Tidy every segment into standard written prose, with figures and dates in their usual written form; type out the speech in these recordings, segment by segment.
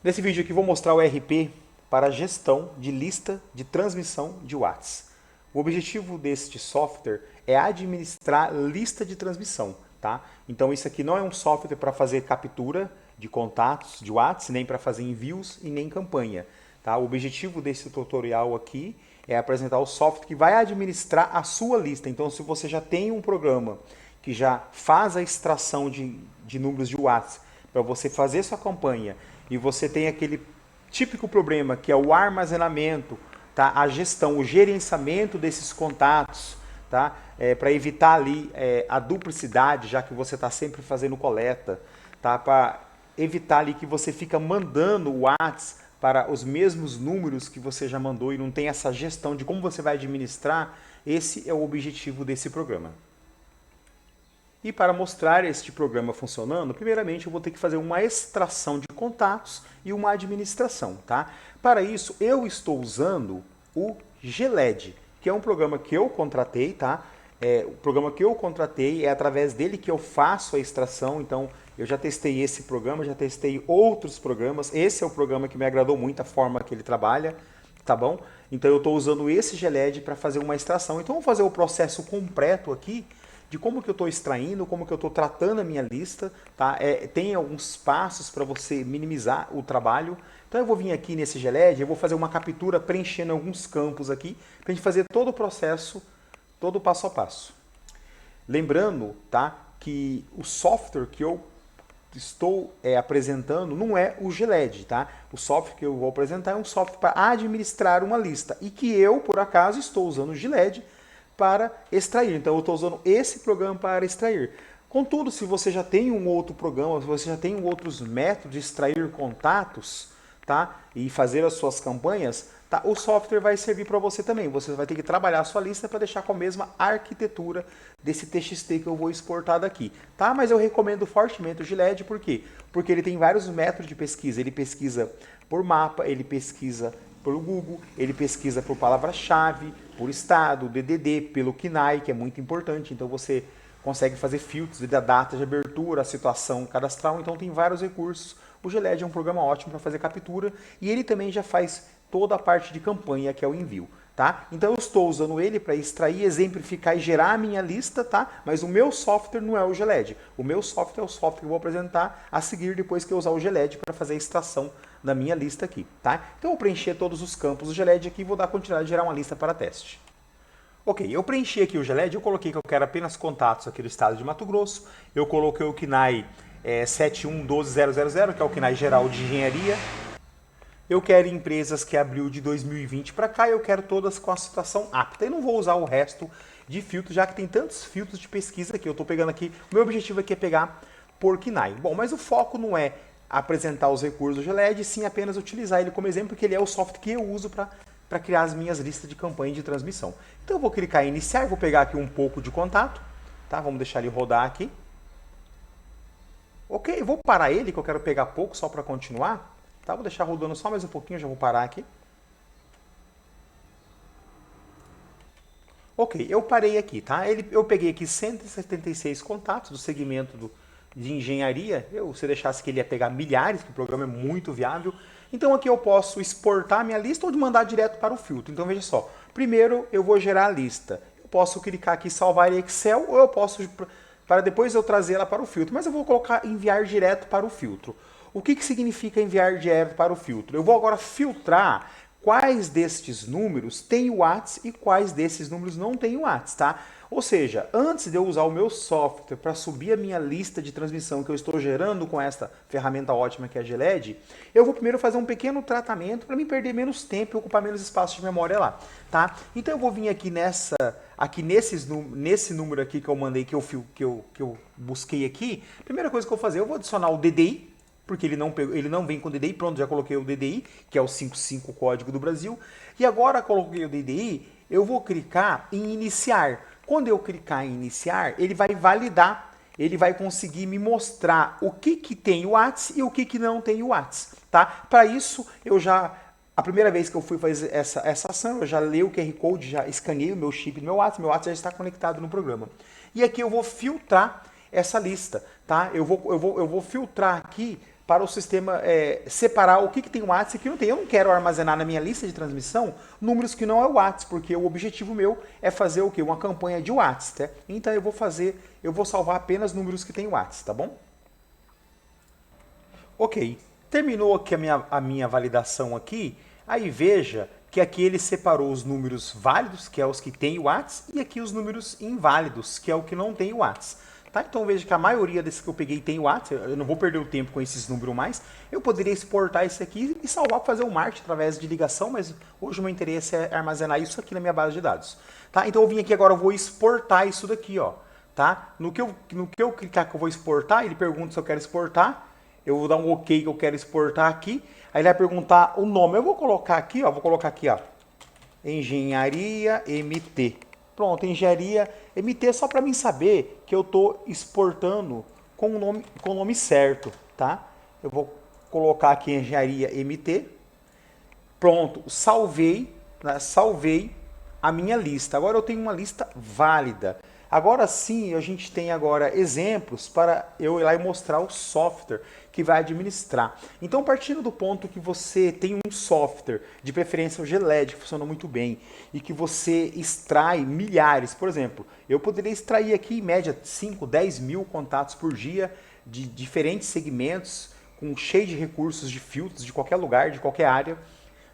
Nesse vídeo aqui vou mostrar o RP para a gestão de lista de transmissão de WhatsApp. O objetivo deste software é administrar lista de transmissão, tá? Então isso aqui não é um software para fazer captura de contatos de WhatsApp, nem para fazer envios e nem campanha, tá? O objetivo desse tutorial aqui é apresentar o software que vai administrar a sua lista. Então se você já tem um programa que já faz a extração de números de WhatsApp para você fazer sua campanha e você tem aquele típico problema que é o armazenamento, tá? A gestão, o gerenciamento desses contatos, tá? Para evitar ali a duplicidade, já que você está sempre fazendo coleta, tá? Para evitar ali que você fica mandando o WhatsApp para os mesmos números que você já mandou e não tem essa gestão de como você vai administrar, esse é o objetivo desse programa. E para mostrar este programa funcionando, primeiramente eu vou ter que fazer uma extração de contatos e uma administração, tá? Para isso, eu estou usando o GLED, que é um programa que eu contratei, tá? O programa que eu contratei é através dele que eu faço a extração, então eu já testei esse programa, já testei outros programas, esse é o programa que me agradou muito, a forma que ele trabalha, tá bom? Então eu estou usando esse GLED para fazer uma extração. Então vamos fazer o processo completo aqui, de como que eu estou extraindo, como que eu estou tratando a minha lista, tá? Tem alguns passos para você minimizar o trabalho. Então eu vou vir aqui nesse GLED, eu vou fazer uma captura preenchendo alguns campos aqui, para a gente fazer todo o processo, todo o passo a passo. Lembrando, tá, que o software que eu estou apresentando não é o GLED, tá? O software que eu vou apresentar é um software para administrar uma lista e que eu, por acaso, estou usando o GLED para extrair. Então eu estou usando esse programa para extrair. Contudo, se você já tem um outro programa, se você já tem outros métodos de extrair contatos, tá? E fazer as suas campanhas, tá? O software vai servir para você também. Você vai ter que trabalhar a sua lista para deixar com a mesma arquitetura desse TXT que eu vou exportar daqui, tá? Mas eu recomendo fortemente o GLED, por quê? Porque ele tem vários métodos de pesquisa. Ele pesquisa por mapa, ele pesquisa pelo Google, ele pesquisa por palavra-chave, por estado, DDD, pelo KNAI, que é muito importante. Então você consegue fazer filtros da data de abertura, a situação cadastral. Então tem vários recursos. O GLED é um programa ótimo para fazer captura e ele também já faz toda a parte de campanha, que é o envio. Tá? Então eu estou usando ele para extrair, exemplificar e gerar a minha lista, tá? Mas o meu software não é o GLED. O meu software é o software que eu vou apresentar a seguir depois que eu usar o GLED para fazer a extração da minha lista aqui, tá? Então eu vou preencher todos os campos do GLED aqui e vou dar continuidade a gerar uma lista para teste. Ok, eu preenchi aqui o GLED, eu coloquei que eu quero apenas contatos aqui do estado de Mato Grosso, eu coloquei o KNAI 7112000, que é o KNAI geral de engenharia. Eu quero empresas que abriu de 2020 para cá, eu quero todas com a situação apta. E não vou usar o resto de filtros, já que tem tantos filtros de pesquisa que eu estou pegando aqui. O meu objetivo aqui é pegar por KNAI. Bom, mas o foco não é apresentar os recursos do GLED, sim apenas utilizar ele como exemplo, porque ele é o software que eu uso para criar as minhas listas de campanha de transmissão. Então eu vou clicar em iniciar, vou pegar aqui um pouco de contato, tá? Vamos deixar ele rodar aqui. Ok, vou parar ele, que eu quero pegar pouco só para continuar. Tá, vou deixar rodando só mais um pouquinho, já vou parar aqui. Ok, eu parei aqui, tá? Eu peguei aqui 176 contatos do segmento de engenharia. Se eu deixasse que ele ia pegar milhares, que o programa é muito viável. Então aqui eu posso exportar a minha lista ou de mandar direto para o filtro. Então veja só, primeiro eu vou gerar a lista. Eu posso clicar aqui salvar em Excel ou eu posso, para depois eu trazer ela para o filtro. Mas eu vou colocar enviar direto para o filtro. O que significa enviar direto para o filtro? Eu vou agora filtrar quais destes números têm o WhatsApp e quais desses números não têm o WhatsApp, tá? Ou seja, antes de eu usar o meu software para subir a minha lista de transmissão que eu estou gerando com esta ferramenta ótima que é a GLED, eu vou primeiro fazer um pequeno tratamento para me perder menos tempo e ocupar menos espaço de memória lá, tá? Então eu vou vir aqui nesse número aqui que eu mandei, que eu busquei aqui. Primeira coisa que eu vou fazer, eu vou adicionar o DDI, porque ele não vem com DDI, pronto, já coloquei o DDI, que é o 55 código do Brasil. E agora coloquei o DDI, eu vou clicar em iniciar. Quando eu clicar em iniciar, ele vai validar, ele vai conseguir me mostrar o que tem o WhatsApp e o que não tem o WhatsApp, tá? Para isso, a primeira vez que eu fui fazer essa ação, eu já li o QR Code, já escaneei o meu chip do meu WhatsApp já está conectado no programa. E aqui eu vou filtrar essa lista, tá? Eu vou filtrar aqui para o sistema separar o que tem WhatsApp e o que não tem. Eu não quero armazenar na minha lista de transmissão números que não é o WhatsApp, porque o objetivo meu é fazer o quê? Uma campanha de WhatsApp, tá? Então eu vou salvar apenas números que tem WhatsApp, tá bom? Ok, terminou aqui a minha validação aqui, aí veja que aqui ele separou os números válidos, que é os que tem o WhatsApp, e aqui os números inválidos, que é o que não tem o WhatsApp. Tá? Então veja que a maioria desses que eu peguei tem o WhatsApp, eu não vou perder o tempo com esses números mais, eu poderia exportar isso aqui e salvar para fazer o marketing através de ligação, mas hoje o meu interesse é armazenar isso aqui na minha base de dados. Tá? Então eu vim aqui agora, eu vou exportar isso daqui, ó. Tá? No que eu clicar que eu vou exportar, ele pergunta se eu quero exportar, eu vou dar um OK que eu quero exportar aqui. Aí ele vai perguntar o nome. Eu vou colocar aqui, ó. Vou colocar aqui, ó. Engenharia MT. Pronto, Engenharia MT só para mim saber que eu estou exportando com o nome certo, tá? Eu vou colocar aqui Engenharia MT. Pronto, salvei, né? Salvei a minha lista. Agora eu tenho uma lista válida. Agora sim, a gente tem agora exemplos para eu ir lá e mostrar o software que vai administrar. Então, partindo do ponto que você tem um software, de preferência o GLED, que funciona muito bem, e que você extrai milhares, por exemplo, eu poderia extrair aqui em média 5, 10 mil contatos por dia de diferentes segmentos, com cheio de recursos, de filtros, de qualquer lugar, de qualquer área,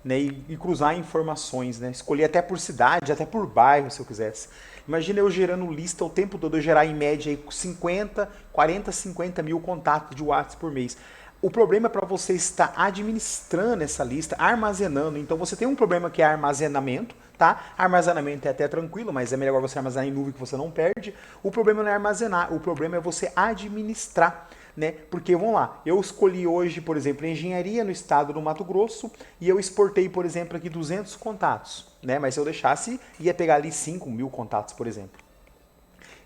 né, e cruzar informações, né, escolher até por cidade, até por bairro, se eu quisesse. Imagina eu gerando lista o tempo todo, eu gerar em média aí 50 mil contatos de WhatsApp por mês. O problema é para você estar administrando essa lista, armazenando. Então você tem um problema que é armazenamento, tá? Armazenamento é até tranquilo, mas é melhor você armazenar em nuvem que você não perde. O problema não é armazenar, o problema é você administrar. Né? Porque, vamos lá, eu escolhi hoje, por exemplo, engenharia no estado do Mato Grosso e eu exportei, por exemplo, aqui 200 contatos, né? Mas se eu deixasse, ia pegar ali 5 mil contatos, por exemplo.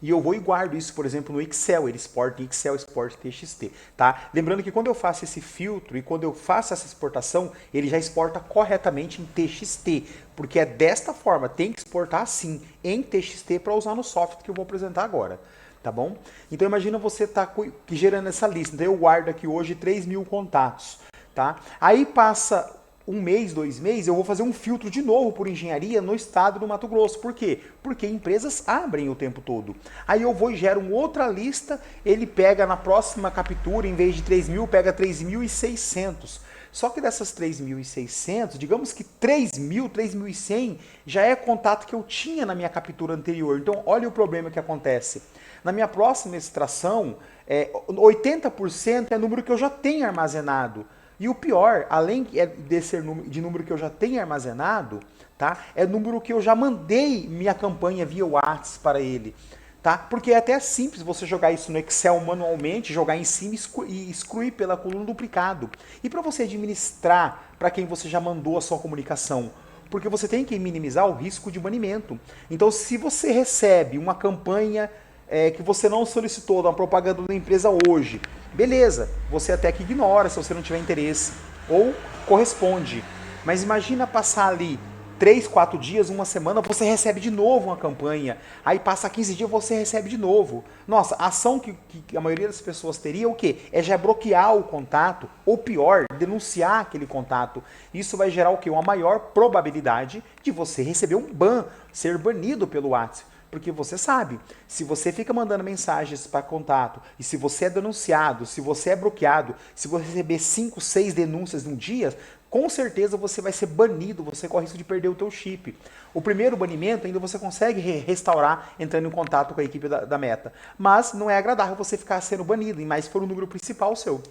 E eu vou e guardo isso, por exemplo, no Excel. Ele exporta em Excel, exporta em TXT, tá? Lembrando que quando eu faço esse filtro e quando eu faço essa exportação, ele já exporta corretamente em TXT, porque é desta forma, tem que exportar assim, em TXT para usar no software que eu vou apresentar agora. Tá bom? Então imagina você tá gerando essa lista. Então eu guardo aqui hoje 3 mil contatos. Tá? Aí passa um mês, 2 meses, eu vou fazer um filtro de novo por engenharia no estado do Mato Grosso. Por quê? Porque empresas abrem o tempo todo. Aí eu vou e gero uma outra lista, ele pega na próxima captura, em vez de 3 mil, pega 3.600. Só que dessas 3.600, digamos que 3.000, 3.100 já é contato que eu tinha na minha captura anterior. Então, olha o problema que acontece. Na minha próxima extração, 80% é número que eu já tenho armazenado. E o pior, além desse número que eu já tenho armazenado, tá, é número que eu já mandei minha campanha via WhatsApp para ele. Tá? Porque é até simples você jogar isso no Excel manualmente, jogar em cima e excluir pela coluna duplicado. E para você administrar para quem você já mandou a sua comunicação? Porque você tem que minimizar o risco de banimento. Então, se você recebe uma campanha que você não solicitou, uma propaganda da empresa hoje, beleza, você até que ignora se você não tiver interesse, ou corresponde. Mas imagina passar ali 3, 4 dias, uma semana, você recebe de novo uma campanha. Aí passa 15 dias, você recebe de novo. Nossa, a ação que a maioria das pessoas teria é o quê? É já bloquear o contato, ou pior, denunciar aquele contato. Isso vai gerar o quê? Uma maior probabilidade de você receber um ban, ser banido pelo WhatsApp. Porque você sabe, se você fica mandando mensagens para contato, e se você é denunciado, se você é bloqueado, se você receber 5, 6 denúncias num dia, com certeza você vai ser banido, você corre risco de perder o teu chip. O primeiro banimento ainda você consegue restaurar entrando em contato com a equipe da Meta. Mas não é agradável você ficar sendo banido, mas for o número principal seu.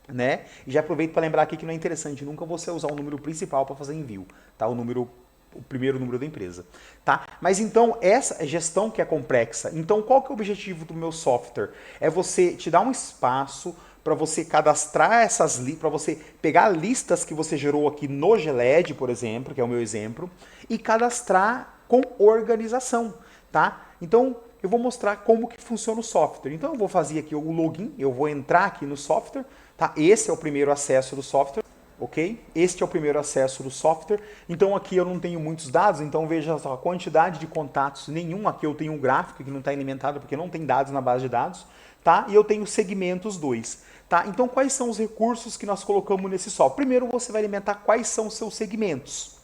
Né? E já aproveito para lembrar aqui que não é interessante nunca você usar o número principal para fazer envio. Tá? O primeiro número da empresa, tá? Mas então, essa gestão que é complexa. Então, qual que é o objetivo do meu software? É você te dar um espaço para você cadastrar essas listas, para você pegar listas que você gerou aqui no GLED, por exemplo, que é o meu exemplo, e cadastrar com organização, tá? Então, eu vou mostrar como que funciona o software. Então, eu vou fazer aqui o login, eu vou entrar aqui no software, tá? Esse é o primeiro acesso do software. Ok? Este é o primeiro acesso do software. Então aqui eu não tenho muitos dados, então veja só a quantidade de contatos nenhum. Aqui eu tenho um gráfico que não está alimentado porque não tem dados na base de dados. Tá? E eu tenho segmentos 2. Tá? Então, quais são os recursos que nós colocamos nesse software? Primeiro, você vai alimentar quais são os seus segmentos.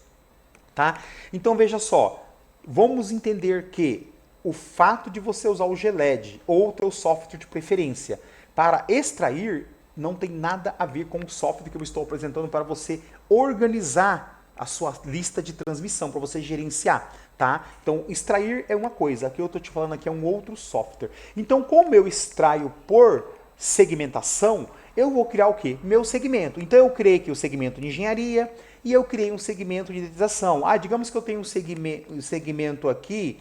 Tá? Então, veja só, vamos entender que o fato de você usar o GLED ou o teu software de preferência para extrair não tem nada a ver com o software que eu estou apresentando para você organizar a sua lista de transmissão, para você gerenciar, tá? Então, extrair é uma coisa, aqui eu estou te falando aqui é um outro software. Então, como eu extraio por segmentação, eu vou criar o quê? Meu segmento. Então, eu criei aqui o segmento de engenharia e eu criei um segmento de dedetização. Digamos que eu tenho um segmento aqui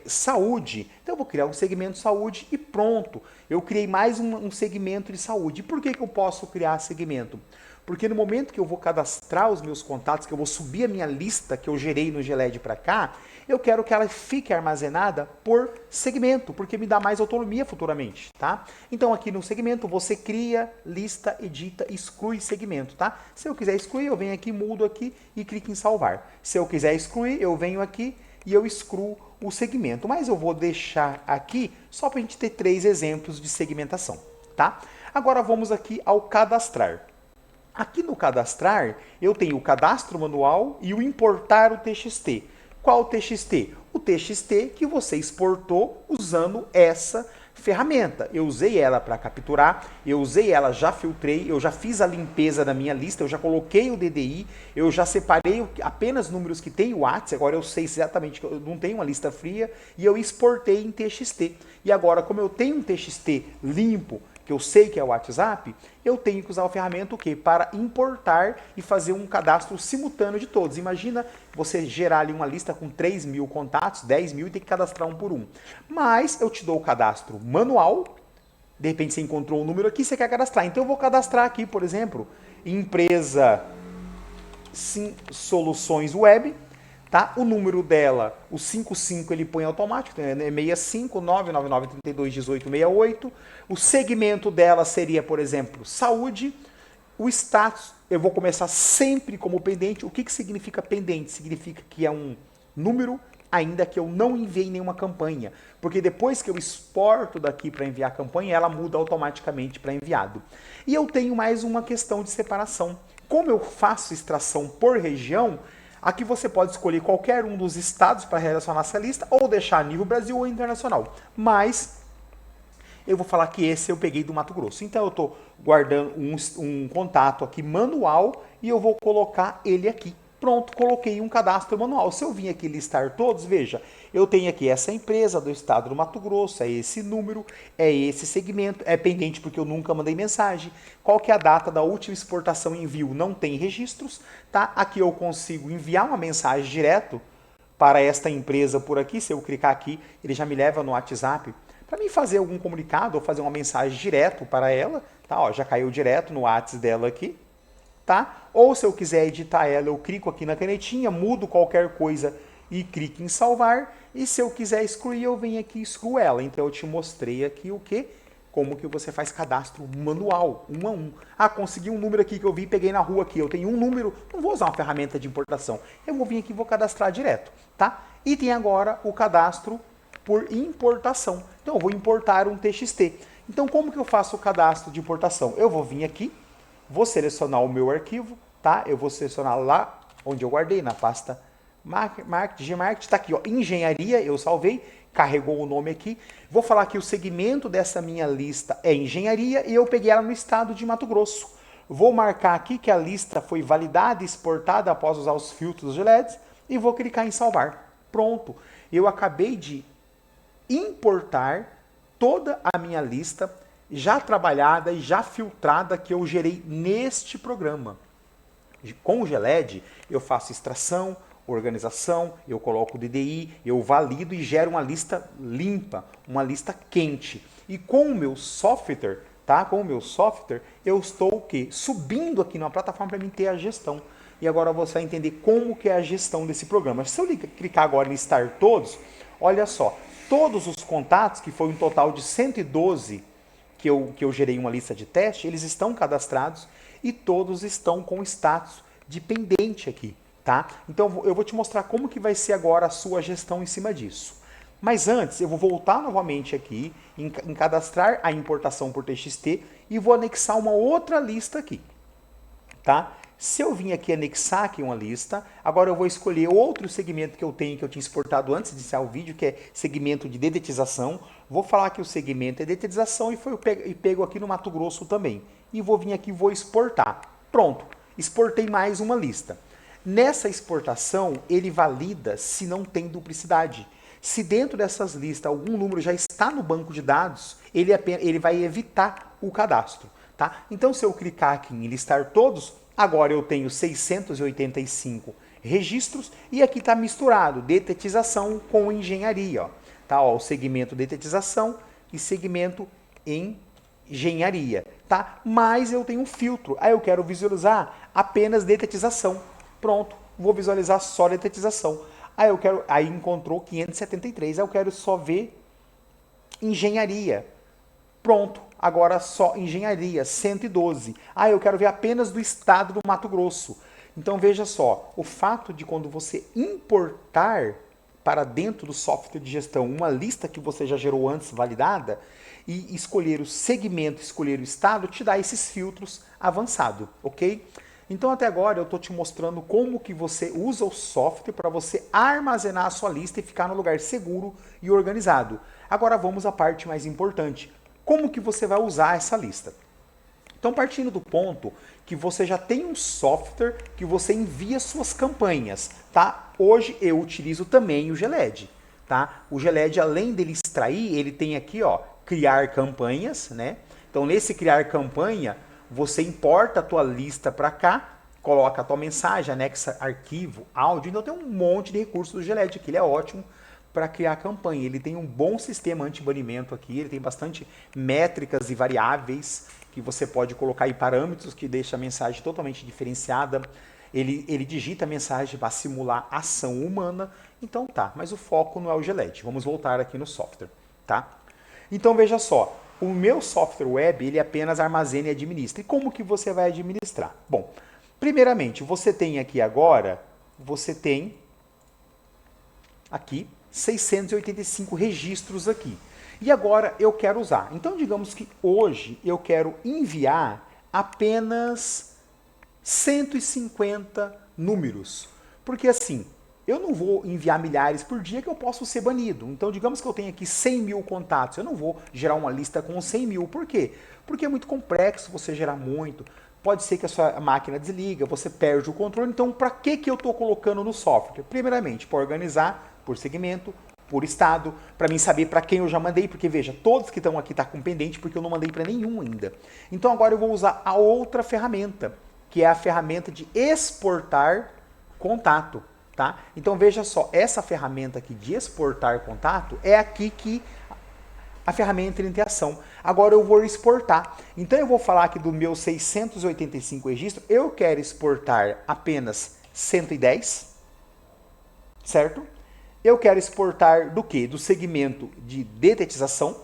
saúde. Então eu vou criar um segmento saúde e pronto. Eu criei mais um segmento de saúde. E por que eu posso criar segmento? Porque no momento que eu vou cadastrar os meus contatos, que eu vou subir a minha lista que eu gerei no GLED para cá, eu quero que ela fique armazenada por segmento, porque me dá mais autonomia futuramente, tá? Então aqui no segmento você cria, lista, edita, exclui segmento, tá? Se eu quiser excluir, eu venho aqui, mudo aqui e clico em salvar. Se eu quiser excluir, eu venho aqui e eu excluo o segmento. Mas eu vou deixar aqui só para a gente ter 3 exemplos de segmentação, tá? Agora vamos aqui ao cadastrar. Aqui no cadastrar, eu tenho o cadastro manual e o importar o TXT. Qual o TXT? O TXT que você exportou usando essa ferramenta. Eu usei ela para capturar, eu usei ela, já filtrei, eu já fiz a limpeza da minha lista, eu já coloquei o DDI, eu já separei apenas números que tem o WhatsApp, agora eu sei exatamente que eu não tenho uma lista fria, e eu exportei em TXT. E agora, como eu tenho um TXT limpo, que eu sei que é o WhatsApp, eu tenho que usar a ferramenta o quê? Para importar e fazer um cadastro simultâneo de todos. Imagina você gerar ali uma lista com 3 mil contatos, 10 mil e ter que cadastrar um por um. Mas eu te dou o cadastro manual, de repente você encontrou um número aqui, você quer cadastrar. Então eu vou cadastrar aqui, por exemplo, empresa Soluções Web, tá? O número dela, o 55 ele põe automático, é 65 999 32 18 68. O segmento dela seria, por exemplo, saúde. O status, eu vou começar sempre como pendente. O que significa pendente? Significa que é um número ainda que eu não enviei nenhuma campanha. Porque depois que eu exporto daqui para enviar a campanha, ela muda automaticamente para enviado. E eu tenho mais uma questão de separação. Como eu faço extração por região, aqui você pode escolher qualquer um dos estados para relacionar essa lista ou deixar a nível Brasil ou internacional. Mas eu vou falar que esse eu peguei do Mato Grosso. Então eu estou guardando um contato aqui manual e eu vou colocar ele aqui. Pronto, coloquei um cadastro manual. Se eu vim aqui listar todos, veja, eu tenho aqui essa empresa do estado do Mato Grosso, é esse número, é esse segmento, é pendente porque eu nunca mandei mensagem. Qual que é a data da última exportação e envio? Não tem registros, tá? Aqui eu consigo enviar uma mensagem direto para esta empresa por aqui. Se eu clicar aqui, ele já me leva no WhatsApp para mim fazer algum comunicado ou fazer uma mensagem direto para ela, tá? Ó, já caiu direto no WhatsApp dela aqui. Tá? Ou se eu quiser editar ela, eu clico aqui na canetinha, mudo qualquer coisa e clico em salvar. E se eu quiser excluir, eu venho aqui e excluo ela. Então eu te mostrei aqui o que? Como que você faz cadastro manual, um a um. Consegui um número aqui que eu vi e peguei na rua aqui. Eu tenho um número, não vou usar uma ferramenta de importação. Eu vou vir aqui e vou cadastrar direto, tá? E tem agora o cadastro por importação. Então eu vou importar um TXT. Então como que eu faço o cadastro de importação? Eu vou vir aqui, vou selecionar o meu arquivo, tá? Eu vou selecionar lá onde eu guardei, na pasta Gmarket, tá aqui, ó, engenharia, eu salvei, carregou o nome aqui. Vou falar que o segmento dessa minha lista é engenharia e eu peguei ela no estado de Mato Grosso. Vou marcar aqui que a lista foi validada e exportada após usar os filtros de LEDs e vou clicar em salvar. Pronto, eu acabei de importar toda a minha lista já trabalhada e já filtrada que eu gerei neste programa. Com o GLED, eu faço extração, organização, eu coloco o DDI, eu valido e gero uma lista limpa, uma lista quente. E com o meu software, tá? Com o meu software, eu estou o quê? Subindo aqui numa plataforma para mim ter a gestão. E agora você vai entender como que é a gestão desse programa. Se eu clicar agora em listar todos, olha só, todos os contatos, que foi um total de 112 que eu gerei uma lista de teste, eles estão cadastrados e todos estão com status de pendente aqui, tá? Então eu vou te mostrar como que vai ser agora a sua gestão em cima disso. Mas antes, eu vou voltar novamente aqui em cadastrar a importação por TXT e vou anexar uma outra lista aqui, tá? Se eu vim aqui anexar aqui uma lista, agora eu vou escolher outro segmento que eu tenho, que eu tinha exportado antes de iniciar o vídeo, que é segmento de dedetização. Vou falar que o segmento é dedetização e pego aqui no Mato Grosso também. E vou vir aqui e vou exportar. Pronto, exportei mais uma lista. Nessa exportação, ele valida se não tem duplicidade. Se dentro dessas listas algum número já está no banco de dados, ele vai evitar o cadastro. Tá? Então, se eu clicar aqui em listar todos, agora eu tenho 685 registros e aqui está misturado detetização com engenharia. Ó. Tá? Ó, o segmento detetização e segmento engenharia. Tá? Mas eu tenho um filtro. Aí eu quero visualizar apenas detetização. Pronto, vou visualizar só detetização. Aí encontrou 573. Aí eu quero só ver engenharia. Pronto, agora só engenharia, 112. Ah, eu quero ver apenas do estado do Mato Grosso. Então veja só, o fato de quando você importar para dentro do software de gestão uma lista que você já gerou antes validada e escolher o segmento, escolher o estado, te dá esses filtros avançados, ok? Então até agora eu estou te mostrando como que você usa o software para você armazenar a sua lista e ficar no lugar seguro e organizado. Agora vamos à parte mais importante. Como que você vai usar essa lista? Então, partindo do ponto que você já tem um software que você envia suas campanhas, tá? Hoje eu utilizo também o Geled, tá? O Geled, além dele extrair, ele tem aqui, ó, criar campanhas, né? Então, nesse criar campanha, você importa a tua lista para cá, coloca a tua mensagem, anexa arquivo, áudio, então tem um monte de recursos do Geled aqui, ele é ótimo para criar campanha. Ele tem um bom sistema anti-banimento aqui, ele tem bastante métricas e variáveis que você pode colocar aí parâmetros que deixa a mensagem totalmente diferenciada. Ele digita a mensagem para simular ação humana. Então tá, mas o foco não é o Geled. Vamos voltar aqui no software, tá? Então veja só, o meu software web ele apenas armazena e administra. E como que você vai administrar? Bom, primeiramente, você tem aqui agora, você tem aqui 685 registros aqui. E agora eu quero usar. Então, digamos que hoje eu quero enviar apenas 150 números. Porque assim, eu não vou enviar milhares por dia que eu posso ser banido. Então, digamos que eu tenho aqui 100 mil contatos. Eu não vou gerar uma lista com 100 mil. Por quê? Porque é muito complexo você gerar muito. Pode ser que a sua máquina desliga, você perde o controle. Então, para que eu estou colocando no software? Primeiramente, para organizar por segmento, por estado, para mim saber para quem eu já mandei, porque veja, todos que estão aqui estão com pendente porque eu não mandei para nenhum ainda. Então agora eu vou usar a outra ferramenta, que é a ferramenta de exportar contato, tá? Então veja só, essa ferramenta aqui de exportar contato é aqui que a ferramenta entra em ação. Agora eu vou exportar. Então eu vou falar aqui do meu 685 registros, eu quero exportar apenas 110, certo? Eu quero exportar do quê? Do segmento de detetização.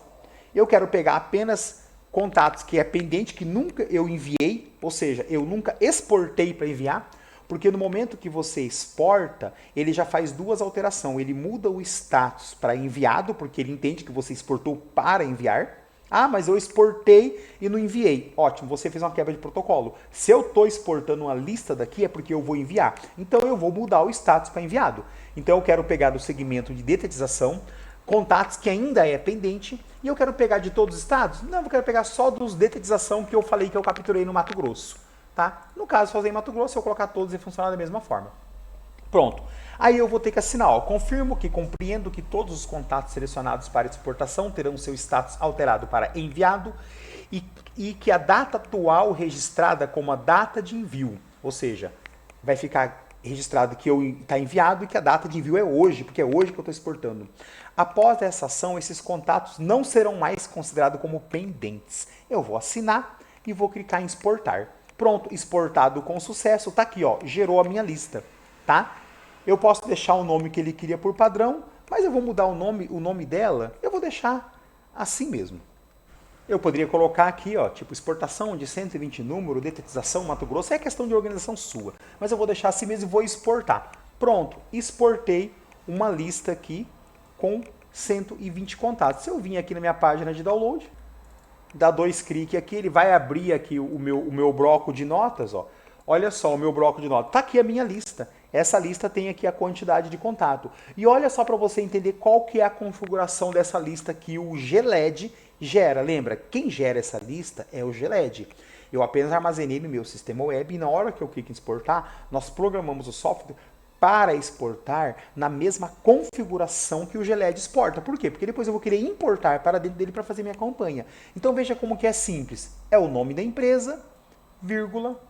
Eu quero pegar apenas contatos que é pendente, que nunca eu enviei, ou seja, eu nunca exportei para enviar, porque no momento que você exporta, ele já faz duas alterações. Ele muda o status para enviado, porque ele entende que você exportou para enviar. Ah, mas eu exportei e não enviei. Ótimo, você fez uma quebra de protocolo. Se eu estou exportando uma lista daqui, é porque eu vou enviar. Então eu vou mudar o status para enviado. Então eu quero pegar do segmento de detetização, contatos que ainda é pendente, e eu quero pegar de todos os estados? Não, eu quero pegar só dos detetização que eu falei que eu capturei no Mato Grosso. Tá? No caso, fazer em Mato Grosso, eu colocar todos e funcionar da mesma forma. Pronto. Aí eu vou ter que assinar, ó, confirmo que compreendo que todos os contatos selecionados para exportação terão seu status alterado para enviado e que a data atual registrada como a data de envio, ou seja, vai ficar registrado que está enviado e que a data de envio é hoje, porque é hoje que eu estou exportando. Após essa ação, esses contatos não serão mais considerados como pendentes. Eu vou assinar e vou clicar em exportar. Pronto, exportado com sucesso, está aqui, ó, gerou a minha lista, tá? Eu posso deixar o nome que ele queria por padrão, mas eu vou mudar o nome dela, eu vou deixar assim mesmo. Eu poderia colocar aqui, ó, tipo exportação de 120 número, detetização Mato Grosso, é questão de organização sua, mas eu vou deixar assim mesmo e vou exportar. Pronto, exportei uma lista aqui com 120 contatos. Se eu vim aqui na minha página de download, dá 2 cliques aqui, ele vai abrir aqui o meu bloco de notas, ó. Olha só o meu bloco de notas. Tá aqui a minha lista. Essa lista tem aqui a quantidade de contato. E olha só para você entender qual que é a configuração dessa lista que o GLED gera. Lembra, quem gera essa lista é o GLED. Eu apenas armazenei no meu sistema web e na hora que eu clico em exportar, nós programamos o software para exportar na mesma configuração que o GLED exporta. Por quê? Porque depois eu vou querer importar para dentro dele para fazer minha campanha. Então veja como que é simples. É o nome da empresa, vírgula,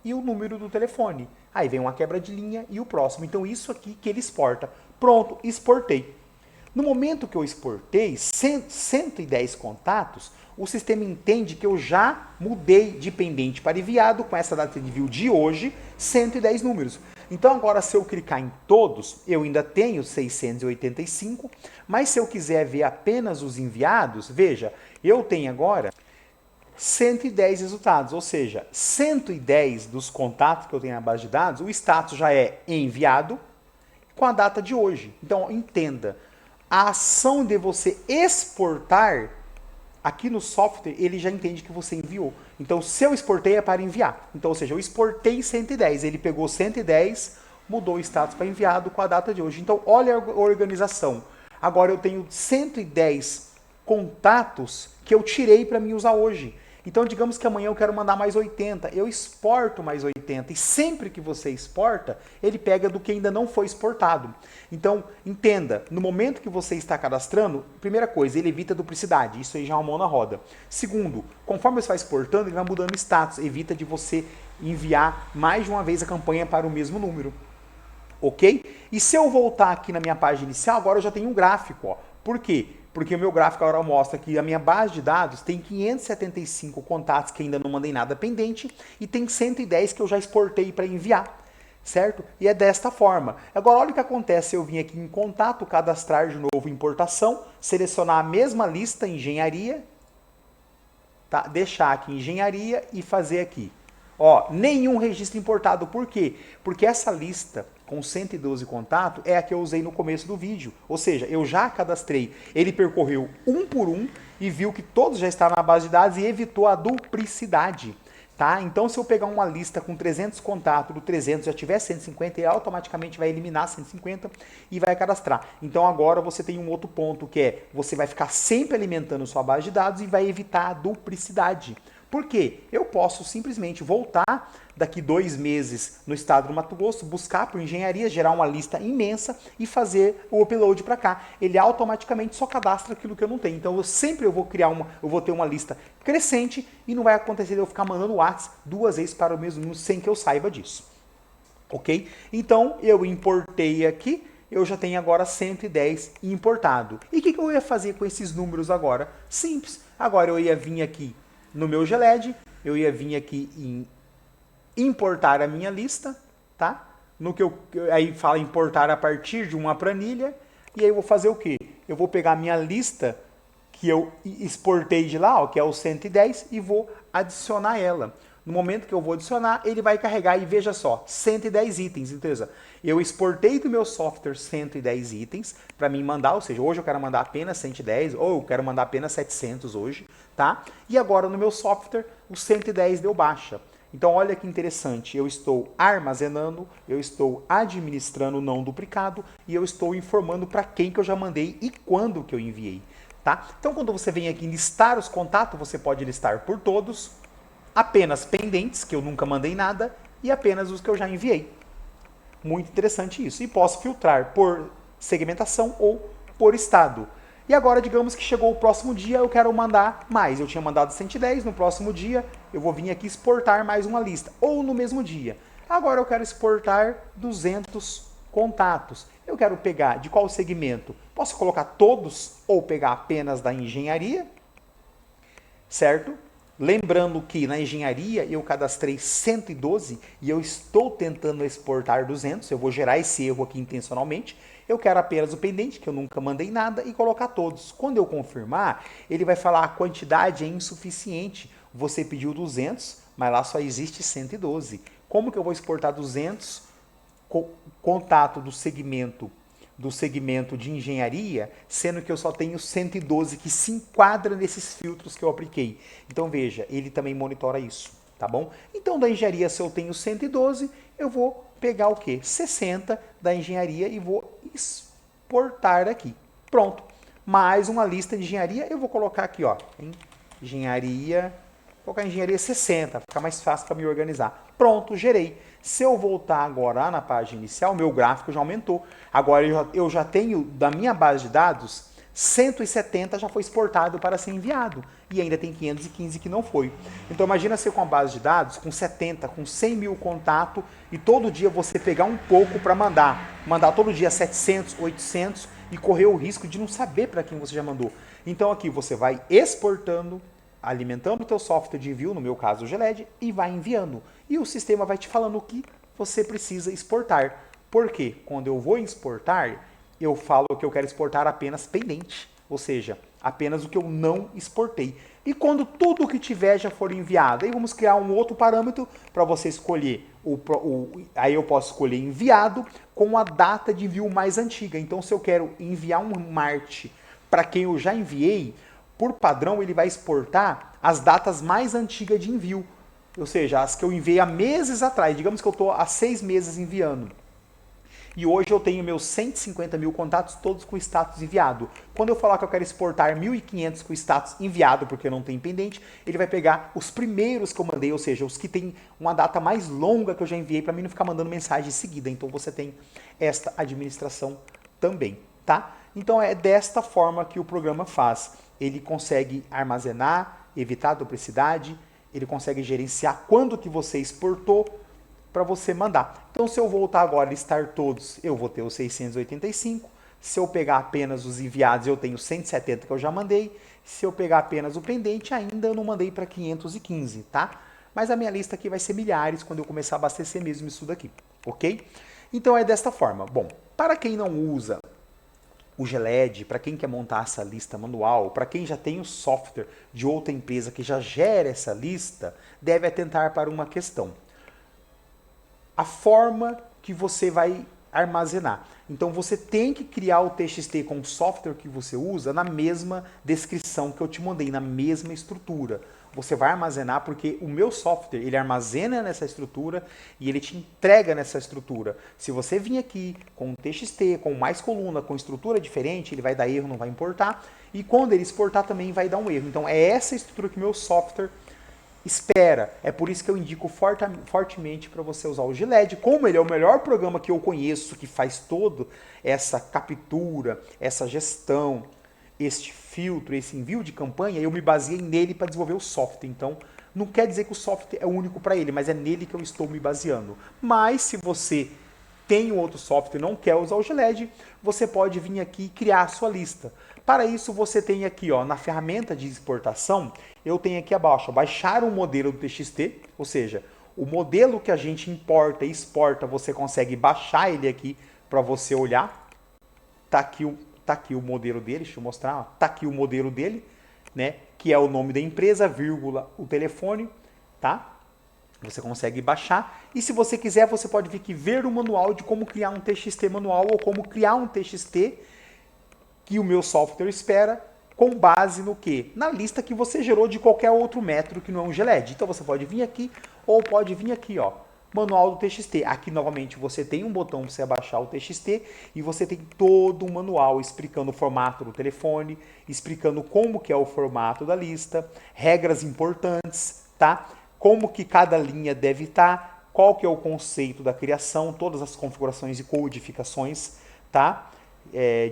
e o número do telefone. Aí vem uma quebra de linha e o próximo. Então isso aqui que ele exporta. Pronto, exportei. No momento que eu exportei 110 contatos, o sistema entende que eu já mudei de pendente para enviado com essa data de envio de hoje, 110 números. Então agora se eu clicar em todos, eu ainda tenho 685, mas se eu quiser ver apenas os enviados, veja, eu tenho agora 110 resultados, ou seja, 110 dos contatos que eu tenho na base de dados, o status já é enviado com a data de hoje. Então entenda, a ação de você exportar aqui no software, ele já entende que você enviou. Então, se eu exportei é para enviar. Então, ou seja, eu exportei 110, ele pegou 110, mudou o status para enviado com a data de hoje. Então, olha a organização. Agora eu tenho 110 contatos que eu tirei para mim usar hoje. Então, digamos que amanhã eu quero mandar mais 80, eu exporto mais 80, e sempre que você exporta, ele pega do que ainda não foi exportado. Então, entenda, no momento que você está cadastrando, primeira coisa, ele evita duplicidade, isso aí já é uma mão na roda. Segundo, conforme você vai exportando, ele vai mudando o status, evita de você enviar mais de uma vez a campanha para o mesmo número. Ok? E se eu voltar aqui na minha página inicial, agora eu já tenho um gráfico, ó. Por quê? Porque o meu gráfico agora mostra que a minha base de dados tem 575 contatos que ainda não mandei nada pendente e tem 110 que eu já exportei para enviar, certo? E é desta forma. Agora olha o que acontece, eu vim aqui em contato, cadastrar de novo importação, selecionar a mesma lista, engenharia, tá? Deixar aqui engenharia e fazer aqui. Ó, nenhum registro importado. Por quê? Porque essa lista com 112 contatos é a que eu usei no começo do vídeo. Ou seja, eu já cadastrei. Ele percorreu um por um e viu que todos já estavam na base de dados e evitou a duplicidade. Tá? Então, se eu pegar uma lista com 300 contatos, do 300 já tiver 150, ele automaticamente vai eliminar 150 e vai cadastrar. Então, agora você tem um outro ponto, que é você vai ficar sempre alimentando sua base de dados e vai evitar a duplicidade. Por quê? Eu posso simplesmente voltar daqui 2 meses no estado do Mato Grosso, buscar por engenharia, gerar uma lista imensa e fazer o upload para cá. Ele automaticamente só cadastra aquilo que eu não tenho. Então eu vou criar eu vou ter uma lista crescente e não vai acontecer de eu ficar mandando WhatsApp 2 vezes para o mesmo número sem que eu saiba disso. Ok? Então eu importei aqui, eu já tenho agora 110 importado. E o que eu ia fazer com esses números agora? Simples. Agora eu ia vir aqui no meu GLED, eu ia vir aqui em importar a minha lista, tá? No que aí fala importar a partir de uma planilha, e aí eu vou fazer o quê? Eu vou pegar a minha lista que eu exportei de lá, ó, que é o 110, e vou adicionar ela. No momento que eu vou adicionar, ele vai carregar e veja só, 110 itens, entendeu? Eu exportei do meu software 110 itens para mim mandar, ou seja, hoje eu quero mandar apenas 110 ou eu quero mandar apenas 700 hoje, tá? E agora no meu software, os 110 deu baixa. Então olha que interessante, eu estou armazenando, eu estou administrando não duplicado e eu estou informando para quem que eu já mandei e quando que eu enviei, tá? Então quando você vem aqui em listar os contatos, você pode listar por todos, apenas pendentes, que eu nunca mandei nada, e apenas os que eu já enviei. Muito interessante isso. E posso filtrar por segmentação ou por estado. E agora, digamos que chegou o próximo dia, eu quero mandar mais. Eu tinha mandado 110, no próximo dia eu vou vir aqui exportar mais uma lista. Ou no mesmo dia. Agora eu quero exportar 200 contatos. Eu quero pegar de qual segmento? Posso colocar todos ou pegar apenas da engenharia, certo? Lembrando que na engenharia eu cadastrei 112 e eu estou tentando exportar 200, eu vou gerar esse erro aqui intencionalmente. Eu quero apenas o pendente, que eu nunca mandei nada, e colocar todos. Quando eu confirmar, ele vai falar a quantidade é insuficiente. Você pediu 200, mas lá só existe 112. Como que eu vou exportar 200 contato do segmento do segmento de engenharia, sendo que eu só tenho 112 que se enquadra nesses filtros que eu apliquei. Então veja, ele também monitora isso, tá bom? Então da engenharia, se eu tenho 112, eu vou pegar o quê? 60 da engenharia e vou exportar aqui. Pronto. Mais uma lista de engenharia, eu vou colocar aqui, ó, engenharia, vou colocar engenharia 60, fica mais fácil para me organizar. Pronto, gerei. Se eu voltar agora na página inicial, meu gráfico já aumentou. Agora eu já tenho, da minha base de dados, 170 já foi exportado para ser enviado. E ainda tem 515 que não foi. Então imagina você com a base de dados, com 70, com 100 mil contatos, e todo dia você pegar um pouco para mandar. Mandar todo dia 700, 800 e correr o risco de não saber para quem você já mandou. Então aqui você vai exportando, alimentando o teu software de envio, no meu caso o GLED, e vai enviando. E o sistema vai te falando o que você precisa exportar. Por quê? Quando eu vou exportar, eu falo que eu quero exportar apenas pendente, ou seja, apenas o que eu não exportei. E quando tudo o que tiver já for enviado, aí vamos criar um outro parâmetro para você escolher. Aí eu posso escolher enviado com a data de envio mais antiga. Então, se eu quero enviar um Marte para quem eu já enviei, por padrão ele vai exportar as datas mais antigas de envio. Ou seja, as que eu enviei há meses atrás. Digamos que eu estou há 6 meses enviando. E hoje eu tenho meus 150 mil contatos todos com status enviado. Quando eu falar que eu quero exportar 1.500 com status enviado, porque não tem pendente, ele vai pegar os primeiros que eu mandei, ou seja, os que tem uma data mais longa que eu já enviei, para mim não ficar mandando mensagem em seguida. Então você tem esta administração também, tá? Então é desta forma que o programa faz. Ele consegue armazenar, evitar duplicidade, ele consegue gerenciar quando que você exportou, para você mandar. Então, se eu voltar agora e listar todos, eu vou ter os 685. Se eu pegar apenas os enviados, eu tenho 170 que eu já mandei. Se eu pegar apenas o pendente, ainda eu não mandei para 515, tá? Mas a minha lista aqui vai ser milhares quando eu começar a abastecer mesmo isso daqui, ok? Então é desta forma. Bom, para quem não usa o GLED, para quem quer montar essa lista manual, para quem já tem o software de outra empresa que já gera essa lista, deve atentar para uma questão. A forma que você vai armazenar. Então você tem que criar o TXT com o software que você usa na mesma descrição que eu te mandei, na mesma estrutura. Você vai armazenar porque o meu software, ele armazena nessa estrutura e ele te entrega nessa estrutura. Se você vir aqui com um TXT, com mais coluna, com estrutura diferente, ele vai dar erro, não vai importar. E quando ele exportar também vai dar um erro. Então é essa estrutura que o meu software espera. É por isso que eu indico fortemente para você usar o GLED. Como ele é o melhor programa que eu conheço, que faz todo essa captura, essa gestão, este filtro, esse envio de campanha, eu me baseei nele para desenvolver o software. Então, não quer dizer que o software é único para ele, mas é nele que eu estou me baseando. Mas se você tem um outro software e não quer usar o GLED, você pode vir aqui e criar a sua lista. Para isso, você tem aqui, ó, na ferramenta de exportação, eu tenho aqui abaixo, ó, baixar um modelo do TXT, ou seja, o modelo que a gente importa e exporta, você consegue baixar ele aqui para você olhar. Tá aqui o modelo dele, deixa eu mostrar, ó. Tá aqui o modelo dele, né, que é o nome da empresa, vírgula, o telefone, tá? Você consegue baixar. E se você quiser, você pode vir aqui ver o manual de como criar um TXT manual ou como criar um TXT que o meu software espera com base no quê? Na lista que você gerou de qualquer outro método que não é um GLED. Então você pode vir aqui ou pode vir aqui, ó, manual do TXT. Aqui novamente você tem um botão para você abaixar o TXT e você tem todo um manual explicando o formato do telefone, explicando como que é o formato da lista, regras importantes, tá? Como que cada linha deve estar, qual que é o conceito da criação, todas as configurações e codificações, tá?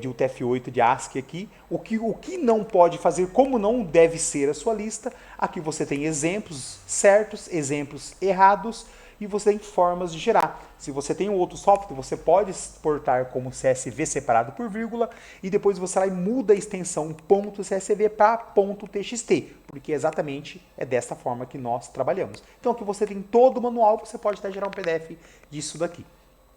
De UTF-8 de ASCII aqui, o que não pode fazer, como não deve ser a sua lista. Aqui você tem exemplos certos, exemplos errados, e você tem formas de gerar. Se você tem um outro software, você pode exportar como CSV separado por vírgula, e depois você vai e muda a extensão .csv para .txt, porque exatamente é dessa forma que nós trabalhamos. Então aqui você tem todo o manual, você pode até gerar um PDF disso daqui,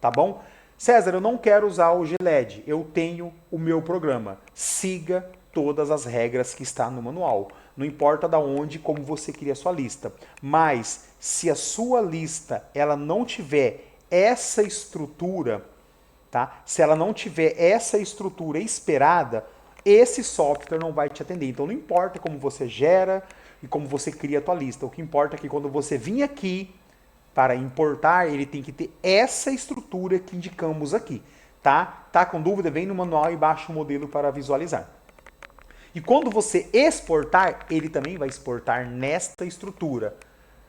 tá bom? César, eu não quero usar o GLED, eu tenho o meu programa. Siga todas as regras que está no manual. Não importa da onde, como você cria a sua lista. Mas, se a sua lista ela não tiver essa estrutura, tá? Se ela não tiver essa estrutura esperada, esse software não vai te atender. Então não importa como você gera e como você cria a tua lista. O que importa é que quando você vir aqui para importar, ele tem que ter essa estrutura que indicamos aqui, tá? Tá com dúvida? Vem no manual e baixa o modelo para visualizar. E quando você exportar, ele também vai exportar nesta estrutura.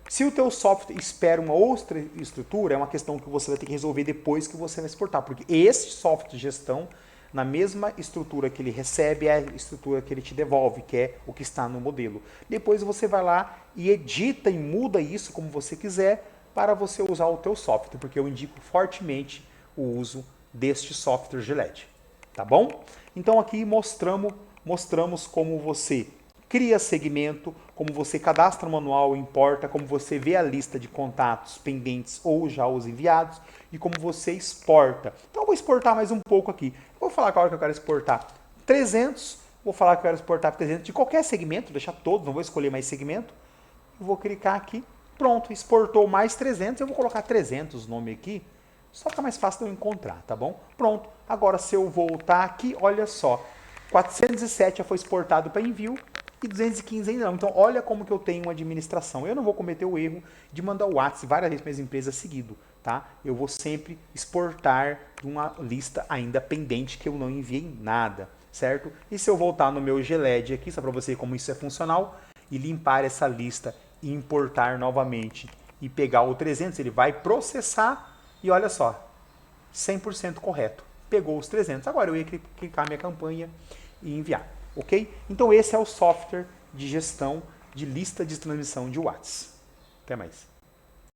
Se o teu software espera uma outra estrutura, é uma questão que você vai ter que resolver depois que você vai exportar, porque esse software de gestão, na mesma estrutura que ele recebe, é a estrutura que ele te devolve, que é o que está no modelo. Depois você vai lá e edita e muda isso como você quiser para você usar o teu software, porque eu indico fortemente o uso deste software Gillette, tá bom? Então aqui mostramos como você cria segmento, como você cadastra o manual, importa, como você vê a lista de contatos pendentes ou já os enviados e como você exporta. Então eu vou exportar mais um pouco aqui. Eu vou falar agora que eu quero exportar 300, vou falar que eu quero exportar 300 de qualquer segmento, deixar todos, não vou escolher mais segmento. Eu vou clicar aqui, pronto, exportou mais 300, eu vou colocar 300 o nome aqui, só fica mais fácil de eu encontrar, tá bom? Pronto, agora se eu voltar aqui, olha só, 407 já foi exportado para envio e 215 ainda não. Então, olha como que eu tenho uma administração. Eu não vou cometer o erro de mandar o WhatsApp várias vezes para as empresas seguido, tá? Eu vou sempre exportar de uma lista ainda pendente que eu não enviei nada, certo? E se eu voltar no meu GLED aqui, só para você ver como isso é funcional, e limpar essa lista e importar novamente e pegar o 300, ele vai processar e olha só, 100% correto. Pegou os 300. Agora eu ia clicar minha campanha e enviar, ok? Então esse é o software de gestão de lista de transmissão de WhatsApp. Até mais.